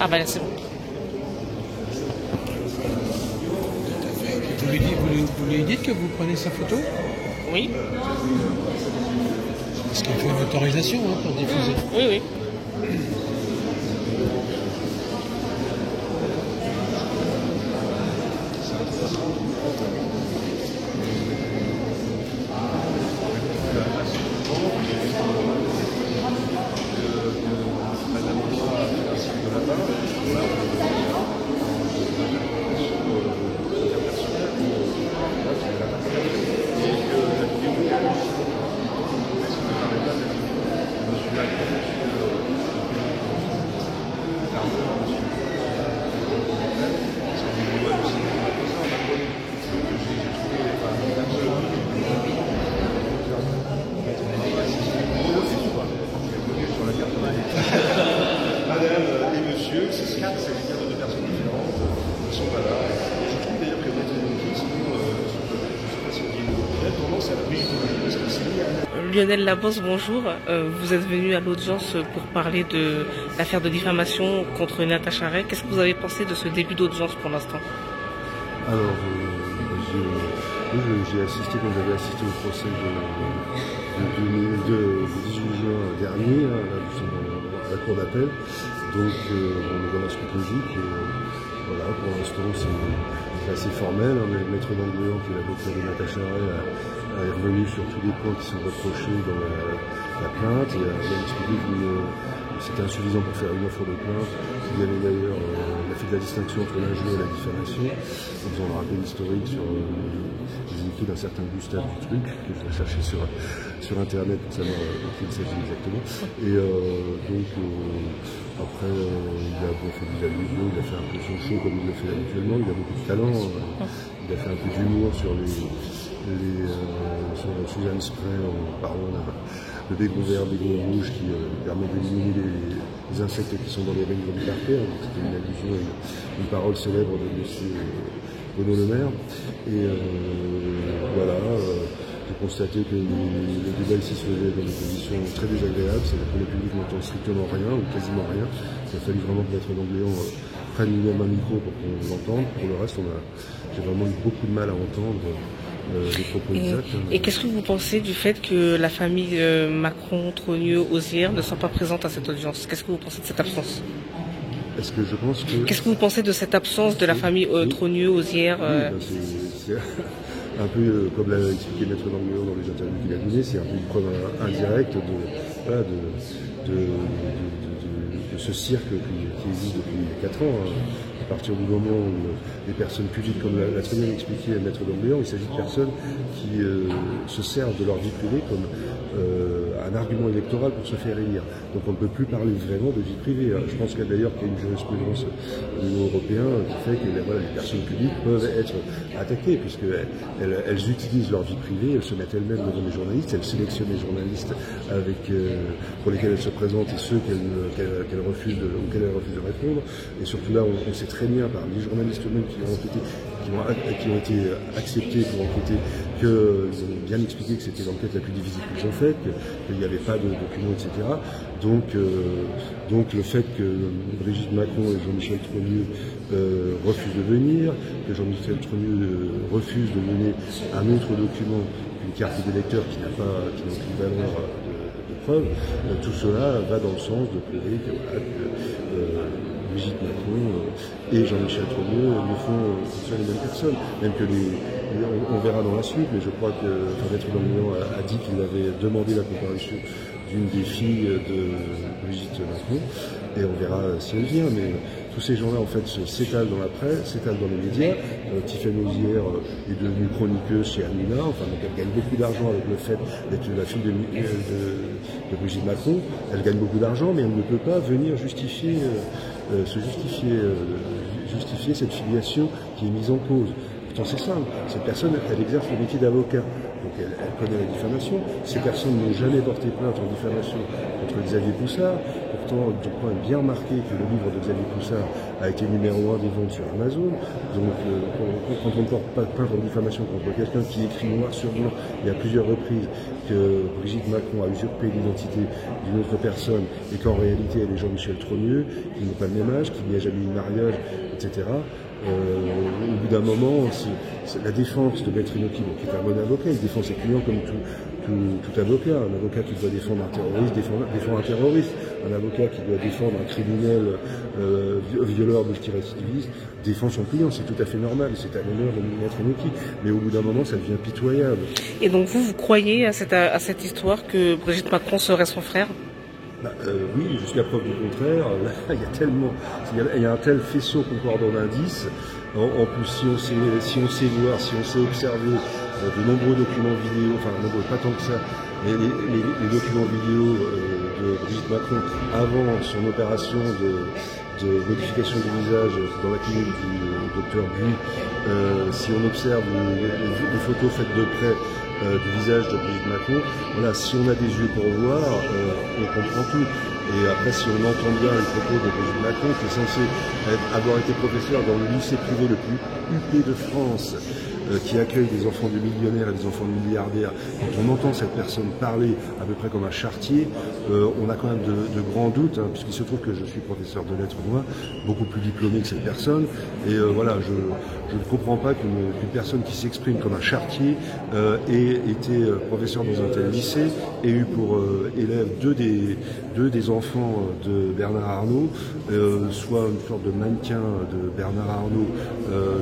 Ah bah là c'est bon. Vous lui dites que vous prenez sa photo? Oui. Parce qu'il faut une autorisation pour diffuser. Oui, oui. Madame et monsieur, c'est quatre, c'est les quatre de personnes différentes, ils sont pas là. Je trouve d'ailleurs que Maître Donguier, sinon, je ne sais pas si il a tendance à la brigider, parce que c'est Lionel Labos, bonjour. Vous êtes venu à l'audience pour parler de l'affaire de diffamation contre Natacha Ray. Qu'est-ce que vous avez pensé de ce début d'audience pour l'instant? Alors, j'ai assisté, comme j'avais assisté au procès de 18 juin dernier, là, nous sommes à la cour d'appel, donc on est dans la suite logique, et voilà, pour l'instant c'est assez formel, hein, mais le maître Langlois, qui est l'avocat de Natacha Ray, est revenu sur tous les points qui sont reprochés dans la plainte, et il a expliqué que c'était insuffisant pour faire une offre de plainte, qu'il y avait d'ailleurs, il a fait de la distinction entre l'injure et la diffamation, en faisant un rappel historique sur les écrits d'un certain Gustave Dutric, que je vais chercher sur internet pour savoir de qui il s'agit exactement. Et donc, après, il a fait du Daluso, il a fait un peu son show comme il le fait habituellement, il a beaucoup de talent, il a fait un peu d'humour sur sur Suzanne Spray en parlant de bégon vert, bégon rouge qui permet d'éliminer les insectes qui sont dans les rayons du parquet. C'était une allusion à une parole célèbre de M. Bruno Le Maire. Et voilà, j'ai constaté que le débat ici se faisait dans des conditions très désagréables, c'est-à-dire que le public n'entend strictement rien ou quasiment rien. Il a fallu vraiment que Maître Langlois prenne lui-même un micro pour qu'on l'entende. Pour le reste, j'ai vraiment eu beaucoup de mal à entendre les propos exacts. Et qu'est-ce que vous pensez du fait que la famille Macron, Trogneux, Ozière ne sont pas présentes à cette audience? Qu'est-ce que vous pensez de cette absence? Est-ce que je pense que... Qu'est-ce que vous pensez de cette absence de la famille Trogneux, Ozière c'est un peu comme l'a expliqué Maître Langlois dans les interviews qu'il a données, c'est un peu une preuve indirecte de ce cirque qui existe depuis 4 ans. Hein. À partir du moment où les personnes publiques, comme l'a très bien expliqué Maître Langlois, il s'agit de personnes qui se servent de leur vie privée comme un argument électoral pour se faire élire. Donc on ne peut plus parler vraiment de vie privée. Je pense qu'il y a d'ailleurs une jurisprudence au niveau européen qui fait que les personnes publiques peuvent être attaquées, puisqu'elles utilisent leur vie privée, elles se mettent elles-mêmes devant les journalistes, elles sélectionnent les journalistes pour lesquels elles se présentent et ceux qu'elles refusent auxquels elles refusent de répondre. Et surtout là, on sait très bien par les journalistes eux-mêmes qui ont été acceptés pour enquêter, qu'ils ont bien expliqué que c'était l'enquête la plus difficile qu'ils ont faite, qu'il n'y avait pas de documents, etc. Donc le fait que Brigitte Macron et Jean-Michel Trogneux refusent de venir, que Jean-Michel Trogneux refuse de donner un autre document qu'une carte d'électeur qui n'a pas valeur de preuve, tout cela va dans le sens de prouver que Brigitte Macron et Jean-Michel Trogneux sont les mêmes personnes. Même que on verra dans la suite, mais je crois que Maître Langlois a dit qu'il avait demandé la comparution d'une des filles de Brigitte Macron, et on verra si elle vient. Mais tous ces gens-là, en fait, s'étalent dans la presse, s'étalent dans les médias. Tiffany Ozière est devenue chroniqueuse chez Hanouna, enfin, donc elle gagne beaucoup d'argent avec le fait d'être la fille de Brigitte Macron. Elle gagne beaucoup d'argent, mais elle ne peut pas venir justifier cette filiation qui est mise en cause. Pourtant c'est simple, cette personne elle exerce le métier d'avocat, donc elle connaît la diffamation. Ces personnes n'ont jamais porté plainte en diffamation contre Xavier Poussard. Pourtant, je crois bien remarqué que le livre de Xavier Poussard a été numéro 1 des ventes sur Amazon. Donc quand on ne porte pas de plainte en diffamation contre quelqu'un qui écrit noir sur blanc et à plusieurs reprises que Brigitte Macron a usurpé l'identité d'une autre personne et qu'en réalité elle est Jean-Michel Trogneux, qui n'est pas le même âge, qui n'y a jamais eu de mariage, etc. Au bout d'un moment, la défense de Maître Inoki, qui est un bon avocat, il défend ses clients comme tout avocat. Un avocat qui doit défendre un terroriste défend un terroriste. Un avocat qui doit défendre un criminel violeur multirécidiviste défend son client. C'est tout à fait normal. C'est à l'honneur de Maître Inoki. Mais au bout d'un moment, ça devient pitoyable. Et donc vous croyez à cette histoire que Brigitte Macron serait son frère? Oui, jusqu'à preuve du contraire. Il y a un tel faisceau concordant d'indices. En plus, si on sait voir, si on sait observer de nombreux documents vidéo, enfin nombreux, pas tant que ça, mais les documents vidéo de Brigitte Macron avant son opération de modification du visage dans la clinique du docteur Buy, si on observe les photos faites de près du visage de Brigitte Macron, voilà, si on a des yeux pour voir, on comprend tout. Et après, si on entend bien les propos de Brigitte Macron, qui est censé avoir été professeur dans le lycée privé le plus huppé de France, qui accueille des enfants de millionnaires et des enfants de milliardaires, quand on entend cette personne parler à peu près comme un charretier, on a quand même de grands doutes, puisqu'il se trouve que je suis professeur de lettres moi, beaucoup plus diplômé que cette personne, et voilà, je ne comprends pas qu'une personne qui s'exprime comme un charretier ait été professeur dans un tel lycée, et eu pour élève deux des enfants de Bernard Arnault, soit une sorte de mannequin de Bernard Arnault,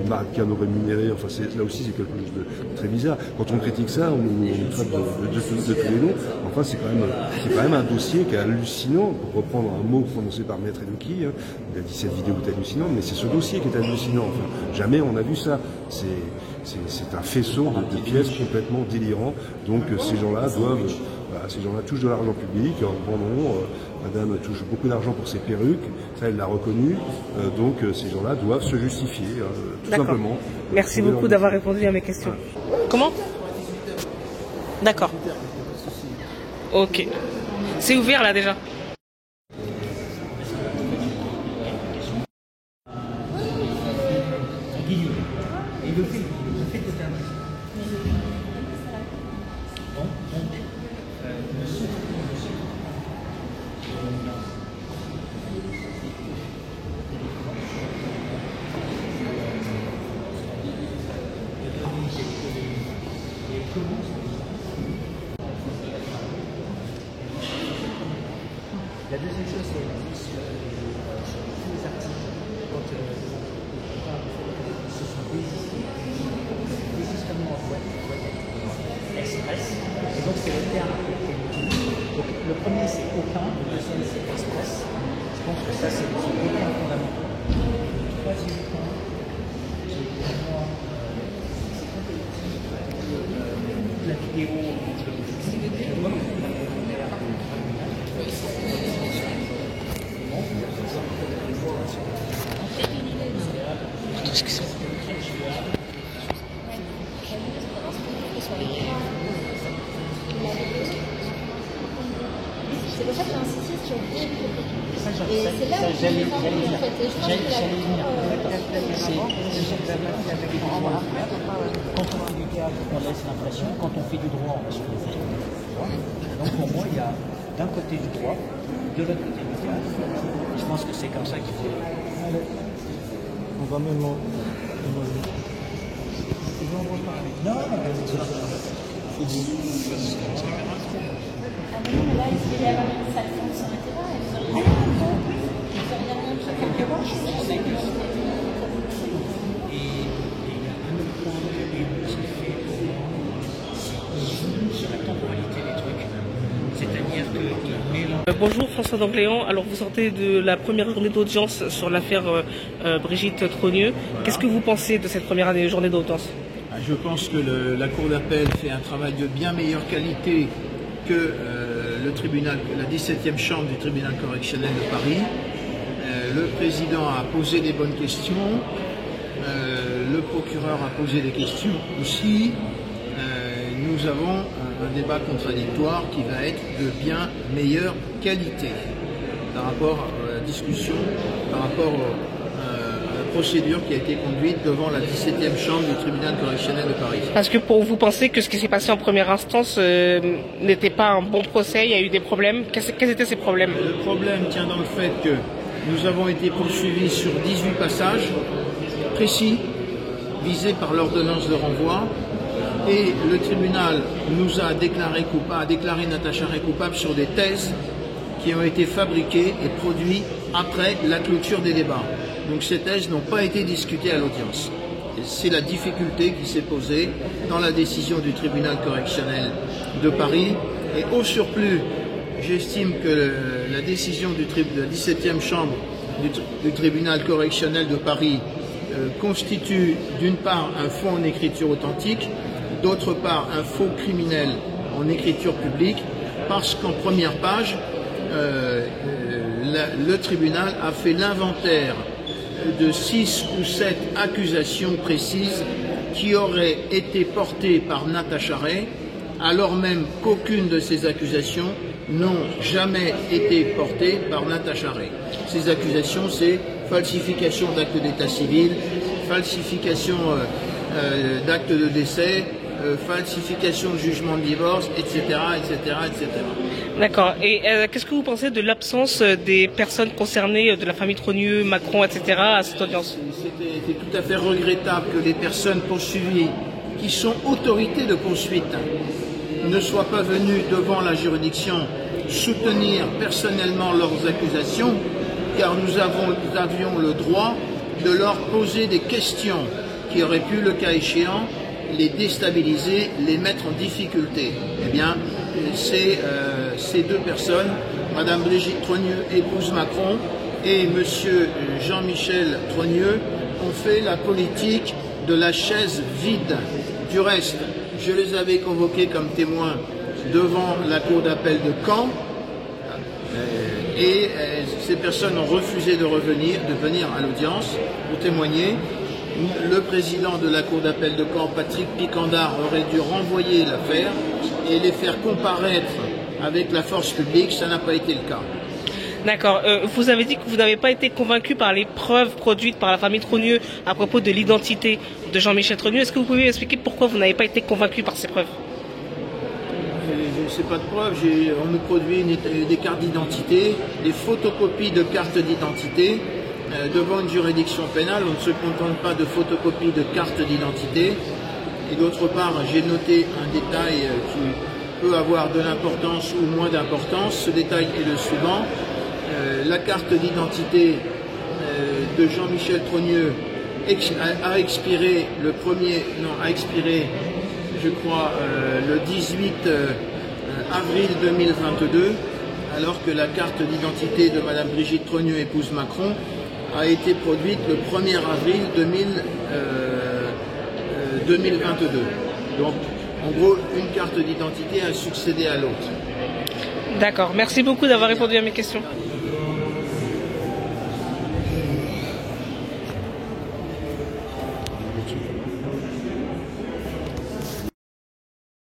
mannequin non rémunéré, enfin là aussi c'est quelque chose de très bizarre. Quand on critique ça, on nous traite de tous les noms. Enfin, c'est quand même un dossier qui est hallucinant, pour reprendre un mot prononcé par Maître Inoki. Il a dit cette vidéo est hallucinante, mais c'est ce dossier qui est hallucinant. Enfin, jamais on a vu ça. C'est un faisceau de pièces complètement délirant. Donc ces gens-là doivent... ces gens-là touchent de l'argent public, en bon, madame touche beaucoup d'argent pour ses perruques, ça elle l'a reconnu, donc ces gens-là doivent se justifier, tout simplement. Merci beaucoup d'avoir répondu à mes questions. Comment? D'accord. Ok. C'est ouvert là déjà. La deuxième chose, c'est sur tous les articles, quand on parle du fait que ce sont désistement en boîte express, et donc c'est le terme qui est utilisé. Donc le premier c'est aucun, le deuxième c'est express. Je pense que ça c'est deux points fondamentaux. Le troisième point, c'est pour moi, la vidéo, c'est pour ça que j'ai insisté sur j'allais venir. Quand on fait du théâtre, on laisse l'impression. Quand on fait du droit, on laisse l'impression. Donc pour moi, il y a d'un côté du droit, de l'autre côté du théâtre. Je pense que c'est comme ça qu'il faut. On va même en... Non, là, il y a une salle sur le terrain. Bonjour François d'Angléan, alors vous sortez de la première journée d'audience sur l'affaire Brigitte Trogneux. Qu'est-ce que vous pensez de cette première journée d'audience? Je pense que la Cour d'appel fait un travail de bien meilleure qualité que le tribunal, la 17e chambre du tribunal correctionnel de Paris. Le président a posé des bonnes questions. le procureur a posé des questions aussi. Nous avons un débat contradictoire qui va être de bien meilleure qualité par rapport à la discussion, par rapport à la procédure qui a été conduite devant la 17e chambre du tribunal correctionnel de Paris. Parce que pour vous pensez que ce qui s'est passé en première instance n'était pas un bon procès, il y a eu des problèmes. Quels étaient ces problèmes? Le problème tient dans le fait que nous avons été poursuivis sur 18 passages précis, visés par l'ordonnance de renvoi, et le tribunal nous a déclaré Natacha Ray coupable sur des thèses qui ont été fabriquées et produites après la clôture des débats. Donc ces thèses n'ont pas été discutées à l'audience. C'est la difficulté qui s'est posée dans la décision du tribunal correctionnel de Paris. Et au surplus, j'estime que la décision de la 17e chambre du tribunal correctionnel de Paris constitue d'une part un faux en écriture authentique, d'autre part un faux criminel en écriture publique, parce qu'en première page, le tribunal a fait l'inventaire de 6 ou 7 accusations précises qui auraient été portées par Natacha Ray, alors même qu'aucune de ces accusations n'ont jamais été portées par Natacha Ray. Ces accusations, c'est falsification d'actes d'état civil, falsification d'actes de décès, falsification de jugement de divorce, etc., etc., etc. D'accord. Et qu'est-ce que vous pensez de l'absence des personnes concernées, de la famille Trogneux, Macron, etc., à cette audience? C'était tout à fait regrettable que les personnes poursuivies, qui sont autorités de poursuite, ne soient pas venues devant la juridiction soutenir personnellement leurs accusations, car nous avions le droit de leur poser des questions qui auraient pu, le cas échéant, les déstabiliser, les mettre en difficulté. Eh bien, ces deux personnes, Madame Brigitte Trogneux, épouse Macron, et Monsieur Jean-Michel Trogneux, ont fait la politique de la chaise vide. Du reste, je les avais convoqués comme témoins devant la cour d'appel de Caen, et ces personnes ont refusé de venir à l'audience pour témoigner. Le président de la cour d'appel de Caen, Patrick Picandard, aurait dû renvoyer l'affaire et les faire comparaître avec la force publique. Ça n'a pas été le cas. D'accord. Vous avez dit que vous n'avez pas été convaincu par les preuves produites par la famille Trogneux à propos de l'identité de Jean-Michel Trogneux. Est-ce que vous pouvez expliquer pourquoi vous n'avez pas été convaincu par ces preuves? Je ne sais pas de preuves. On nous produit des cartes d'identité, des photocopies de cartes d'identité. Devant une juridiction pénale, on ne se contente pas de photocopies de cartes d'identité. Et d'autre part, j'ai noté un détail qui peut avoir de l'importance ou moins d'importance. Ce détail est le suivant. La carte d'identité de Jean-Michel Trogneux a expiré je crois, le 18 avril 2022, alors que la carte d'identité de Madame Brigitte Trogneux, épouse Macron, a été produite le 1er avril 2022. Donc, en gros, une carte d'identité a succédé à l'autre. D'accord. Merci beaucoup d'avoir répondu à mes questions.